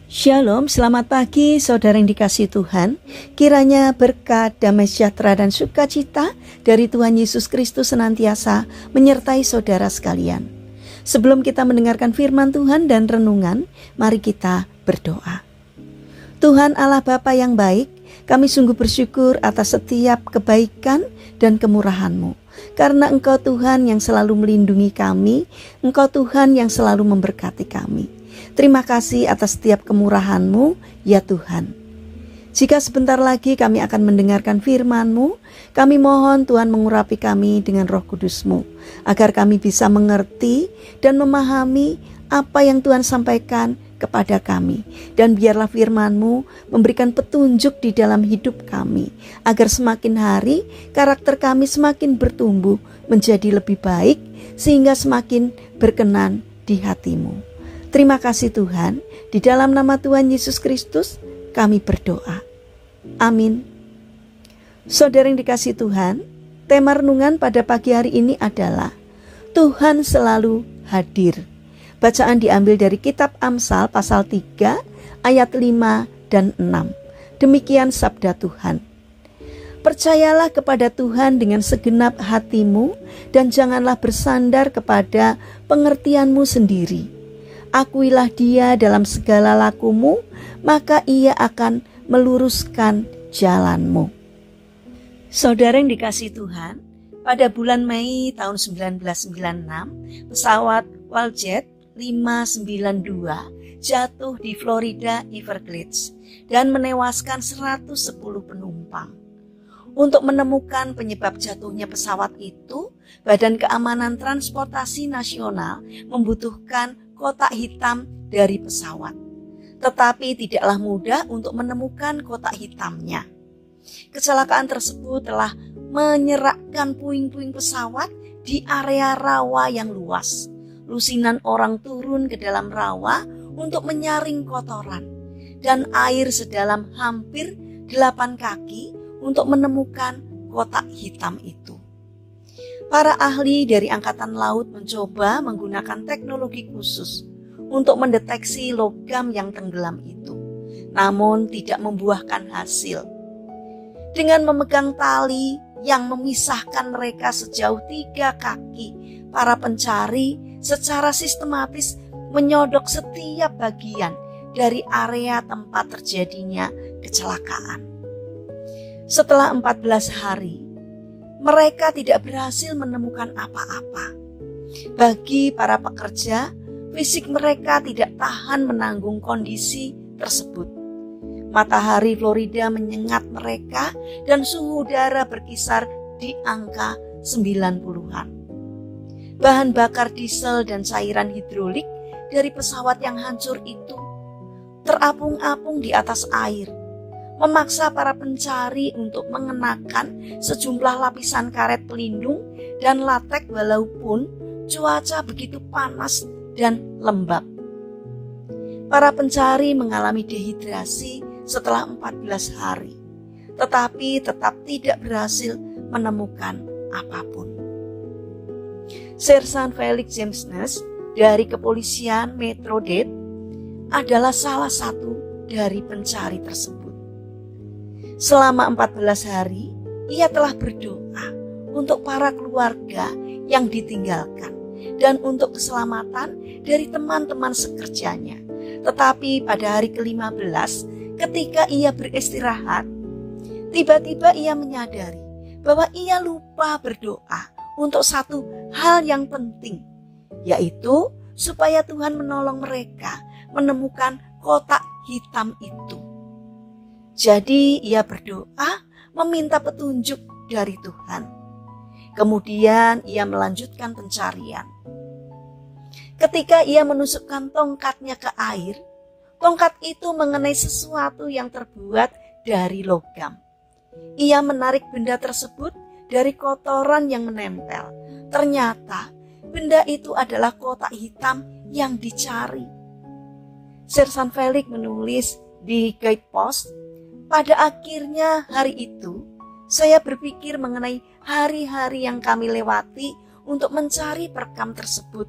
Shalom, selamat pagi saudara yang dikasihi Tuhan. Kiranya berkat, damai sejahtera dan sukacita dari Tuhan Yesus Kristus senantiasa menyertai saudara sekalian. Sebelum kita mendengarkan firman Tuhan dan renungan, mari kita berdoa. Tuhan Allah Bapa yang baik, kami sungguh bersyukur atas setiap kebaikan dan kemurahan-Mu. Karena Engkau Tuhan yang selalu melindungi kami, Engkau Tuhan yang selalu memberkati kami. Terima kasih atas setiap kemurahan-Mu, ya Tuhan. Jika sebentar lagi kami akan mendengarkan firman-Mu, kami mohon Tuhan mengurapi kami dengan Roh Kudus-Mu, agar kami bisa mengerti dan memahami apa yang Tuhan sampaikan kepada kami. Dan biarlah firman-Mu memberikan petunjuk di dalam hidup kami, agar semakin hari karakter kami semakin bertumbuh menjadi lebih baik, sehingga semakin berkenan di hati-Mu. Terima kasih Tuhan, di dalam nama Tuhan Yesus Kristus kami berdoa. Amin. Saudara yang dikasihi Tuhan, tema renungan pada pagi hari ini adalah Tuhan selalu hadir. Bacaan diambil dari kitab Amsal pasal 3 ayat 5 dan 6. Demikian sabda Tuhan. Percayalah kepada Tuhan dengan segenap hatimu dan janganlah bersandar kepada pengertianmu sendiri. Akuilah Dia dalam segala lakumu, maka Ia akan meluruskan jalanmu. Saudara yang dikasihi Tuhan, pada bulan Mei tahun 1996, pesawat Waljet 592 jatuh di Florida Everglades dan menewaskan 110 penumpang. Untuk menemukan penyebab jatuhnya pesawat itu, Badan Keamanan Transportasi Nasional membutuhkan kotak hitam dari pesawat. Tetapi tidaklah mudah untuk menemukan kotak hitamnya. Kecelakaan tersebut telah menyerakkan puing-puing pesawat di area rawa yang luas. Lusinan orang turun ke dalam rawa untuk menyaring kotoran dan air sedalam hampir 8 kaki untuk menemukan kotak hitam itu. Para ahli dari Angkatan Laut mencoba menggunakan teknologi khusus untuk mendeteksi logam yang tenggelam itu, namun tidak membuahkan hasil. Dengan memegang tali yang memisahkan mereka sejauh 3 kaki, para pencari secara sistematis menyodok setiap bagian dari area tempat terjadinya kecelakaan. Setelah 14 hari, mereka tidak berhasil menemukan apa-apa. Bagi para pekerja, fisik mereka tidak tahan menanggung kondisi tersebut. Matahari Florida menyengat mereka dan suhu udara berkisar di angka 90-an. Bahan bakar diesel dan cairan hidrolik dari pesawat yang hancur itu terapung-apung di atas air, memaksa para pencari untuk mengenakan sejumlah lapisan karet pelindung dan latek walaupun cuaca begitu panas dan lembab. Para pencari mengalami dehidrasi setelah 14 hari, tetapi tetap tidak berhasil menemukan apapun. Sersan Felix James Ness dari kepolisian Metro-Dade adalah salah satu dari pencari tersebut. Selama 14 hari, ia telah berdoa untuk para keluarga yang ditinggalkan dan untuk keselamatan dari teman-teman sekerjanya. Tetapi pada hari ke-15, ketika ia beristirahat, tiba-tiba ia menyadari bahwa ia lupa berdoa untuk satu hal yang penting, yaitu supaya Tuhan menolong mereka menemukan kotak hitam itu. Jadi ia berdoa meminta petunjuk dari Tuhan. Kemudian ia melanjutkan pencarian. Ketika ia menusukkan tongkatnya ke air, tongkat itu mengenai sesuatu yang terbuat dari logam. Ia menarik benda tersebut dari kotoran yang menempel. Ternyata benda itu adalah kotak hitam yang dicari. Sersan Felix menulis di Guidepost, pada akhirnya hari itu, saya berpikir mengenai hari-hari yang kami lewati untuk mencari perekam tersebut.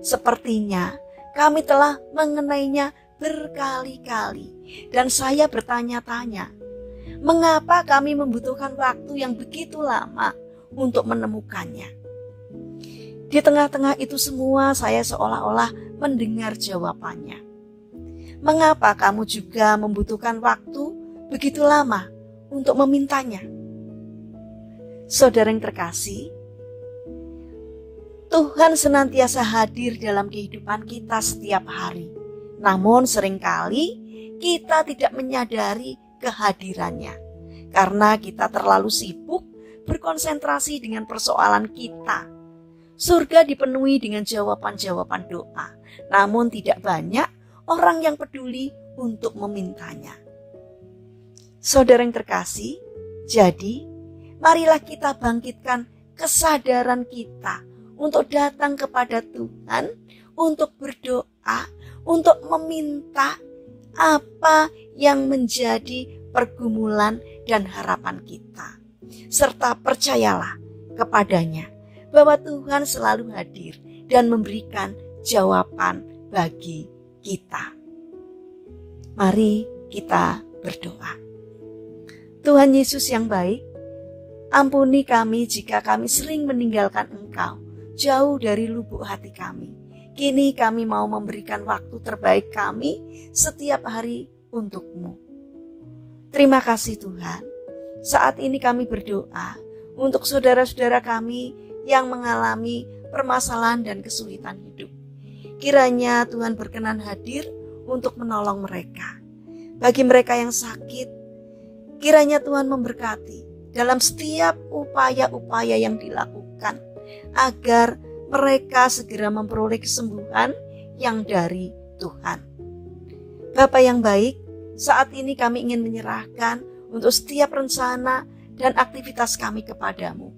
Sepertinya kami telah mengenainya berkali-kali dan saya bertanya-tanya, mengapa kami membutuhkan waktu yang begitu lama untuk menemukannya? Di tengah-tengah itu semua saya seolah-olah mendengar jawabannya. Mengapa kamu juga membutuhkan waktu begitu lama untuk memintanya? Saudara yang terkasih, Tuhan senantiasa hadir dalam kehidupan kita setiap hari. Namun seringkali kita tidak menyadari kehadirannya karena kita terlalu sibuk berkonsentrasi dengan persoalan kita. Surga dipenuhi dengan jawaban-jawaban doa, namun tidak banyak orang yang peduli untuk memintanya. Saudara yang terkasih, jadi marilah kita bangkitkan kesadaran kita untuk datang kepada Tuhan, untuk berdoa, untuk meminta apa yang menjadi pergumulan dan harapan kita. Serta percayalah kepadanya bahwa Tuhan selalu hadir dan memberikan jawaban bagi kita. Mari kita berdoa. Tuhan Yesus yang baik, ampuni kami jika kami sering meninggalkan Engkau jauh dari lubuk hati kami. Kini kami mau memberikan waktu terbaik kami setiap hari untuk-Mu. Terima kasih Tuhan. Saat ini kami berdoa untuk saudara-saudara kami yang mengalami permasalahan dan kesulitan hidup. Kiranya Tuhan berkenan hadir untuk menolong mereka. Bagi mereka yang sakit, kiranya Tuhan memberkati dalam setiap upaya-upaya yang dilakukan, agar mereka segera memperoleh kesembuhan yang dari Tuhan. Bapa yang baik, saat ini kami ingin menyerahkan untuk setiap rencana dan aktivitas kami kepadamu.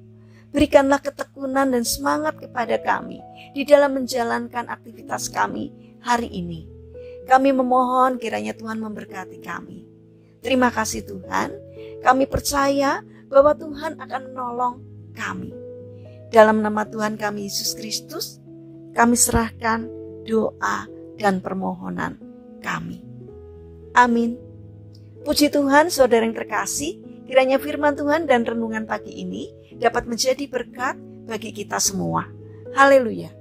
Berikanlah ketekunan dan semangat kepada kami di dalam menjalankan aktivitas kami hari ini. Kami memohon kiranya Tuhan memberkati kami. Terima kasih Tuhan, kami percaya bahwa Tuhan akan menolong kami. Dalam nama Tuhan kami Yesus Kristus, kami serahkan doa dan permohonan kami. Amin. Puji Tuhan, saudara yang terkasih, kiranya firman Tuhan dan renungan pagi ini dapat menjadi berkat bagi kita semua. Haleluya.